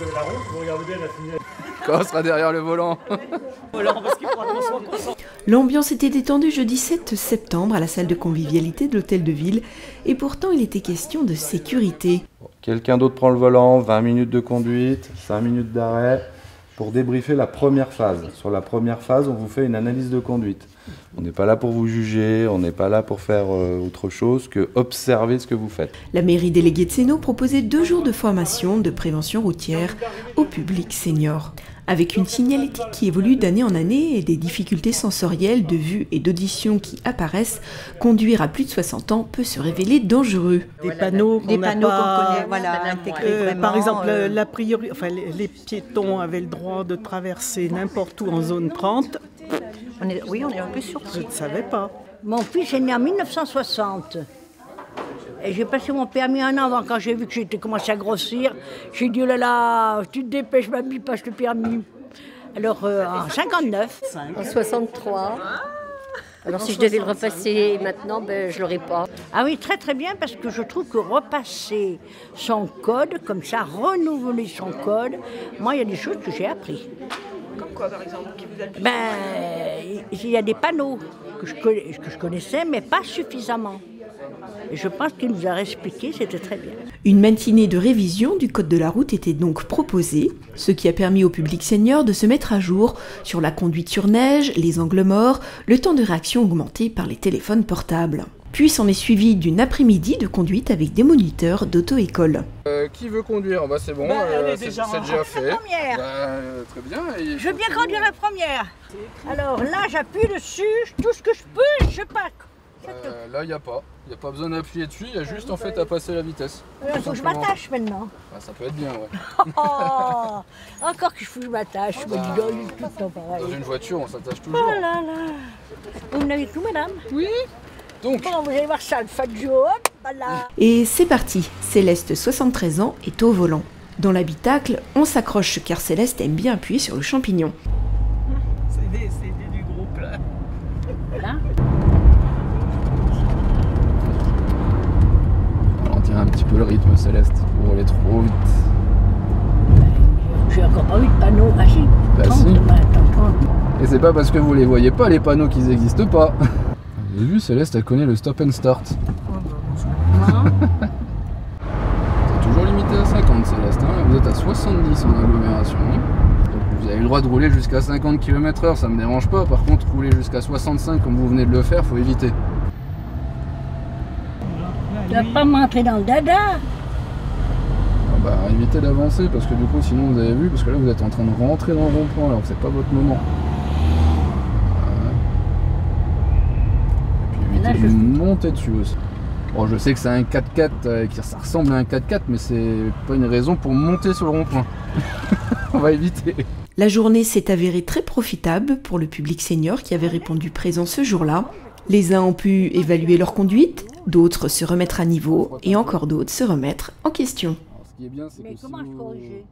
avez la route, vous regardez bien la signale. Quand on sera derrière le volant. L'ambiance était détendue jeudi 7 septembre à la salle de convivialité de l'hôtel de ville et pourtant il était question de sécurité. Quelqu'un d'autre prend le volant, 20 minutes de conduite, 5 minutes d'arrêt pour débriefer la première phase. Sur la première phase, on vous fait une analyse de conduite. On n'est pas là pour vous juger, on n'est pas là pour faire autre chose que observer ce que vous faites. La mairie déléguée de Sénaux proposait 2 jours de formation de prévention routière au public senior. Avec une signalétique qui évolue d'année en année et des difficultés sensorielles de vue et d'audition qui apparaissent, conduire à plus de 60 ans peut se révéler dangereux. Des panneaux qu'on connaît, voilà, intégrés vraiment. Par exemple, la priorité, enfin, les piétons avaient le droit de traverser n'importe où en zone 30. Oui, on est un peu surpris. Je ne savais pas. Mon fils est né en 1960. Et j'ai passé mon permis un an avant, quand j'ai vu que j'étais commencé à grossir. J'ai dit, oh là là, tu te dépêches, mamie, passe le permis. Alors, en 59. En 63. Alors si je devais le repasser maintenant, ben, je ne l'aurais pas. Ah oui, très très bien, parce que je trouve que repasser son code, comme ça, renouveler son code, moi, il y a des choses que j'ai appris. Comme quoi, par exemple, qui vous a plu? Il y a des panneaux que je connaissais, mais pas suffisamment. Et je pense qu'il nous a expliqué, c'était très bien. Une matinée de révision du code de la route était donc proposée, ce qui a permis au public senior de se mettre à jour sur la conduite sur neige, les angles morts, le temps de réaction augmenté par les téléphones portables. Puis s'en est suivi d'une après-midi de conduite avec des moniteurs d'auto-école. Qui veut conduire? Bah c'est bon, c'est déjà fait. Très bien. Et je veux bien conduire la première. Alors là, j'appuie dessus, tout ce que je peux, et je pack. Là, il n'y a pas. Il n'y a pas besoin d'appuyer dessus, il y a juste en fait à passer la vitesse. Il faut que je m'attache maintenant. Ah, ça peut être bien, ouais. Oh, encore que je m'attache, je me dis tout le temps pareil. Dans une voiture, on s'attache toujours. Oh là là. Vous venez avec nous, madame? Oui. Donc. Bon, vous allez voir ça, le Fadjo, hop, voilà. Et c'est parti, Céleste, 73 ans, est au volant. Dans l'habitacle, on s'accroche car Céleste aime bien appuyer sur le champignon. C'est des du groupe là. Voilà. Un petit peu le rythme, Céleste, pour aller trop vite. J'ai encore pas eu de panneaux. Ah si, bah 30, si. Attends. Et c'est pas parce que vous les voyez pas, les panneaux, qu'ils n'existent pas. Vous avez vu, Céleste, elle connaît le stop and start. C'est toujours limité à 50, Céleste. Hein. Vous êtes à 70 en agglomération. Hein. Donc vous avez le droit de rouler jusqu'à 50 km/h, ça me dérange pas. Par contre, rouler jusqu'à 65 comme vous venez de le faire, faut éviter. Tu vas pas m'entrer dans le dada. Ah bah évitez d'avancer parce que du coup sinon vous avez vu, parce que là vous êtes en train de rentrer dans le rond-point alors que c'est pas votre moment. Et puis évitez de monter dessus aussi. Bon, je sais que c'est un 4x4, ça ressemble à un 4x4, mais c'est pas une raison pour monter sur le rond-point. On va éviter. La journée s'est avérée très profitable pour le public senior qui avait répondu présent ce jour-là. Les uns ont pu évaluer leur conduite, d'autres se remettre à niveau et encore d'autres se remettre en question. Alors, ce qui est bien, c'est que comment je corrigeais ?